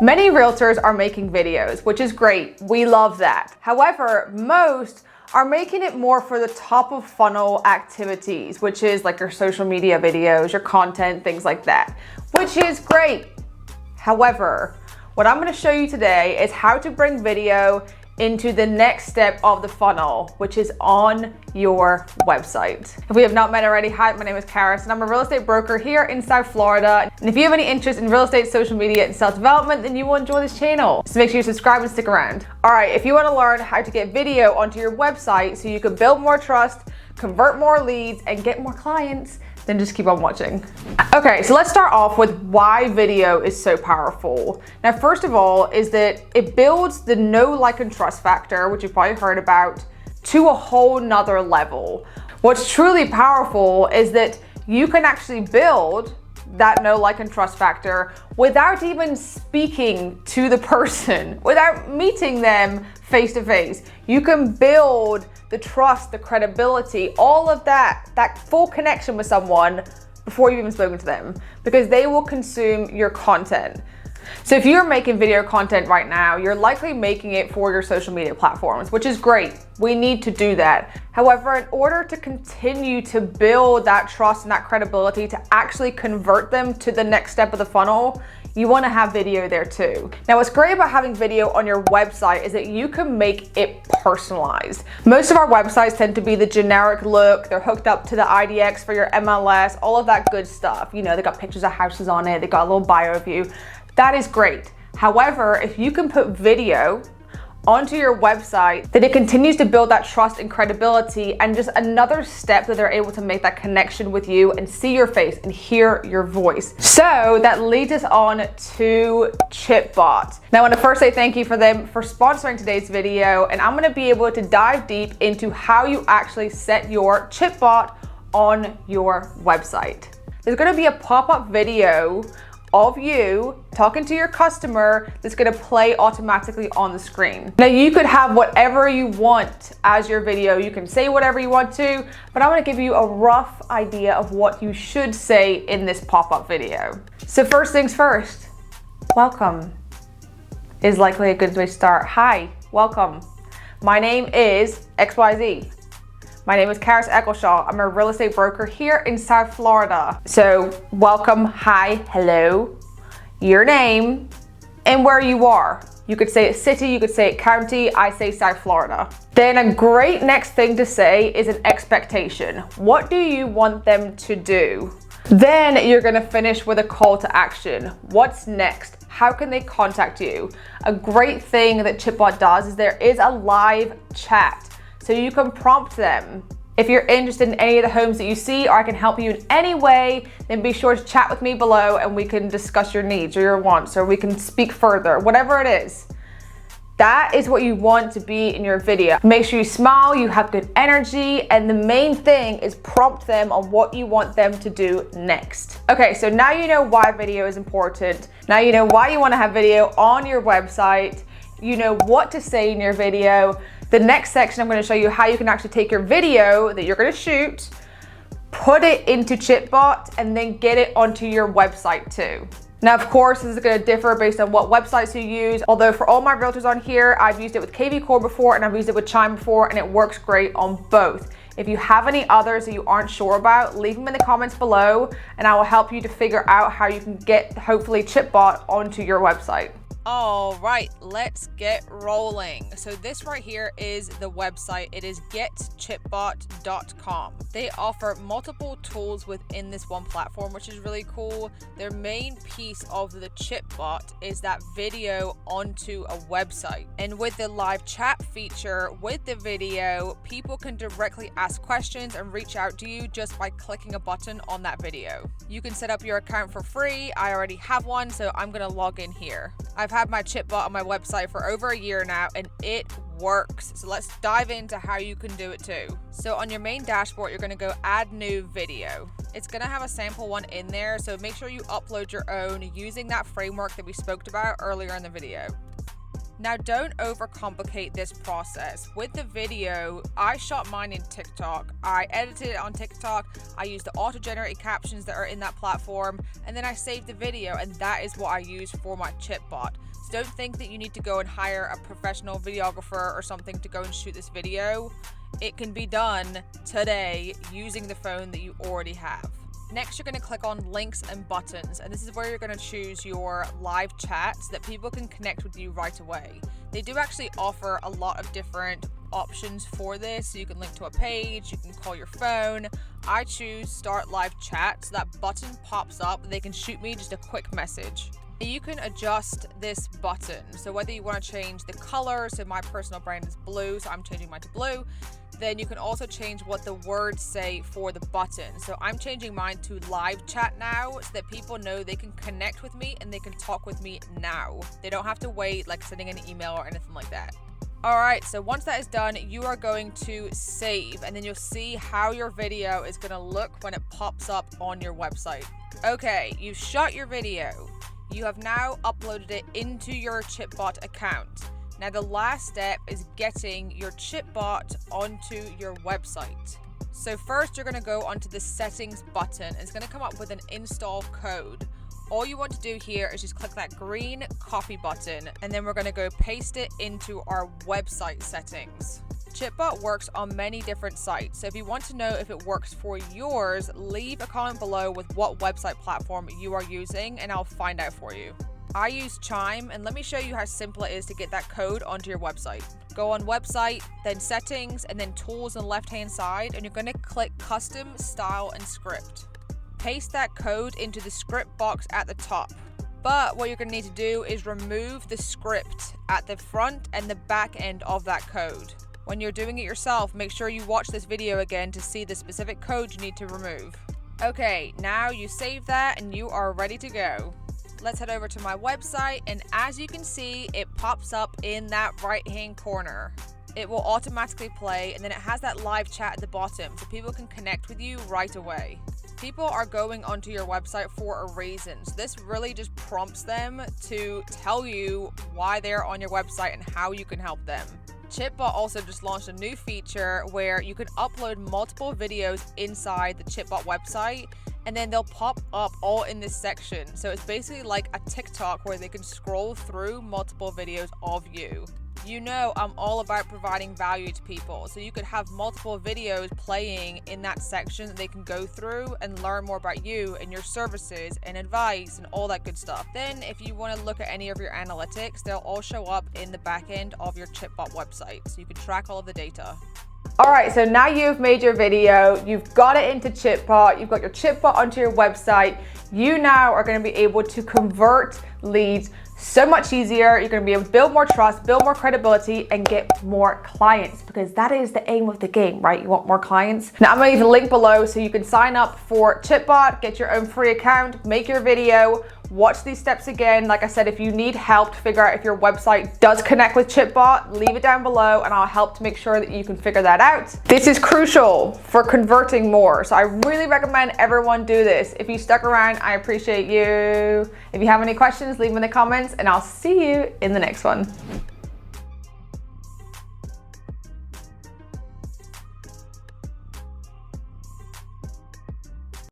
Many realtors are making videos, which is great. We love that. However, most are making it more for the top of funnel activities, which is like your social media videos, your content, things like that, which is great. However, what I'm gonna show you today is how to bring video into the next step of the funnel, which is on your website. If we have not met already, hi, my name is Carys and I'm a real estate broker here in South Florida. And if you have any interest in real estate, social media, and self-development, then you will enjoy this channel. So make sure you subscribe and stick around. All right, if you want to learn how to get video onto your website so you can build more trust, convert more leads, and get more clients, then just keep on watching. Okay, so let's start off with why video is so powerful. Now, first of all, is that it builds the know, like, and trust factor, which you've probably heard about, to a whole nother level. What's truly powerful is that you can actually build that know, like, and trust factor without even speaking to the person, without meeting them face to face. You can build the trust, the credibility, all of that full connection with someone before you've even spoken to them, because they will consume your content. So if you're making video content right now, you're likely making it for your social media platforms, which is great. We need to do that. However, in order to continue to build that trust and that credibility to actually convert them to the next step of the funnel, you want to have video there too. Now, what's great about having video on your website is that you can make it personalized. Most of our websites tend to be the generic look. They're hooked up to the IDX for your MLS, all of that good stuff. You know, they got pictures of houses on it. They got a little bio of you. That is great. However, if you can put video onto your website, then it continues to build that trust and credibility, and just another step that they're able to make that connection with you and see your face and hear your voice. So that leads us on to Chipbot. Now, I want to first say thank you for them for sponsoring today's video, and I'm going to be able to dive deep into how you actually set your Chipbot on your website. There's going to be a pop-up video of you talking to your customer that's gonna play automatically on the screen. Now, you could have whatever you want as your video. You can say whatever you want to, but I'm gonna give you a rough idea of what you should say in this pop-up video. So first things first, welcome is likely a good way to start. Hi, welcome. My name is XYZ. My name is Carys Eccleshaw. I'm a real estate broker here in South Florida. So welcome, hi, hello, your name, and where you are. You could say it city, you could say it county, I say South Florida. Then a great next thing to say is an expectation. What do you want them to do? Then you're gonna finish with a call to action. What's next? How can they contact you? A great thing that Chipbot does is there is a live chat. So you can prompt them. If you're interested in any of the homes that you see, or I can help you in any way, then be sure to chat with me below and we can discuss your needs or your wants, or we can speak further, whatever it is. That is what you want to be in your video. Make sure you smile, you have good energy, and the main thing is prompt them on what you want them to do next. Okay, so now you know why video is important. Now you know why you want to have video on your website. You know what to say in your video. The next section, I'm going to show you how you can actually take your video that you're going to shoot, put it into Chipbot, and then get it onto your website too. Now, of course, this is going to differ based on what websites you use. Although for all my realtors on here, I've used it with KV Core before, and I've used it with Chime before, and it works great on both. If you have any others that you aren't sure about, leave them in the comments below, and I will help you to figure out how you can get, hopefully, Chipbot onto your website. All right, let's get rolling. So this right here is the website. It is getchipbot.com. They offer multiple tools within this one platform, which is really cool. Their main piece of the Chipbot is that video onto a website. And with the live chat feature with the video, people can directly ask questions and reach out to you just by clicking a button on that video. You can set up your account for free. I already have one, so I'm gonna log in here. I've had my Chipbot on my website for over a year now, and it works. So let's dive into how you can do it too. So on your main dashboard, you're going to go add new video. It's going to have a sample one in there, so make sure you upload your own using that framework that we spoke about earlier in the video. Now, don't overcomplicate this process. With the video, I shot mine in TikTok. I edited it on TikTok. I used the auto-generated captions that are in that platform, and then I saved the video, and that is what I use for my Chipbot. don't think that you need to go and hire a professional videographer or something to go and shoot this video. It can be done today using the phone that you already have. Next, you're going to click on links and buttons, and this is where you're going to choose your live chat so that people can connect with you right away. They do actually offer a lot of different options for this. So you can link to a page, you can call your phone. I choose start live chat, so that button pops up. They can shoot me just a quick message. You can adjust this button, so whether you want to change the color, so my personal brand is blue, so I'm changing mine to blue. Then you can also change what the words say for the button. So I'm changing mine to live chat now, so that people know they can connect with me and they can talk with me now. They don't have to wait like sending an email or anything like that. Alright, so once that is done, you are going to save, and then you'll see how your video is going to look when it pops up on your website. Okay, you've shot your video. You have now uploaded it into your Chipbot account. Now the last step is getting your Chipbot onto your website. So first you're going to go onto the settings button, and it's going to come up with an install code. All you want to do here is just click that green copy button, and then we're going to go paste it into our website settings. Chipbot works on many different sites, so if you want to know if it works for yours, leave a comment below with what website platform you are using and I'll find out for you. I use Chime, and let me show you how simple it is to get that code onto your website. Go on website, then settings, and then tools on the left hand side, and you're going to click custom style and script. Paste that code into the script box at the top. But what you're going to need to do is remove the script at the front and the back end of that code. When you're doing it yourself, make sure you watch this video again to see the specific code you need to remove. Okay, now you save that and you are ready to go. Let's head over to my website, and as you can see, it pops up in that right hand corner. It will automatically play, and then it has that live chat at the bottom so people can connect with you right away. People are going onto your website for a reason, so this really just prompts them to tell you why they're on your website and how you can help them. Chipbot also just launched a new feature where you can upload multiple videos inside the Chipbot website, and then they'll pop up all in this section. So it's basically like a TikTok where they can scroll through multiple videos of you. You know I'm all about providing value to people, so you could have multiple videos playing in that section that they can go through and learn more about you and your services and advice and all that good stuff. Then if you want to look at any of your analytics, they'll all show up in the back end of your Chipbot website, so you can track all of the data. Alright, so now you've made your video, you've got it into Chipbot, you've got your Chipbot onto your website. You now are going to be able to convert leads so much easier. You're going to be able to build more trust, build more credibility, and get more clients, because that is the aim of the game, right? You want more clients. Now I'm going to leave a link below so you can sign up for Chipbot, get your own free account, make your video, watch these steps again. Like I said, if you need help to figure out if your website does connect with Chipbot, leave it down below and I'll help to make sure that you can figure that out. This is crucial for converting more, so I really recommend everyone do this. If you stuck around, I appreciate you. If you have any questions, leave them in the comments and I'll see you in the next one.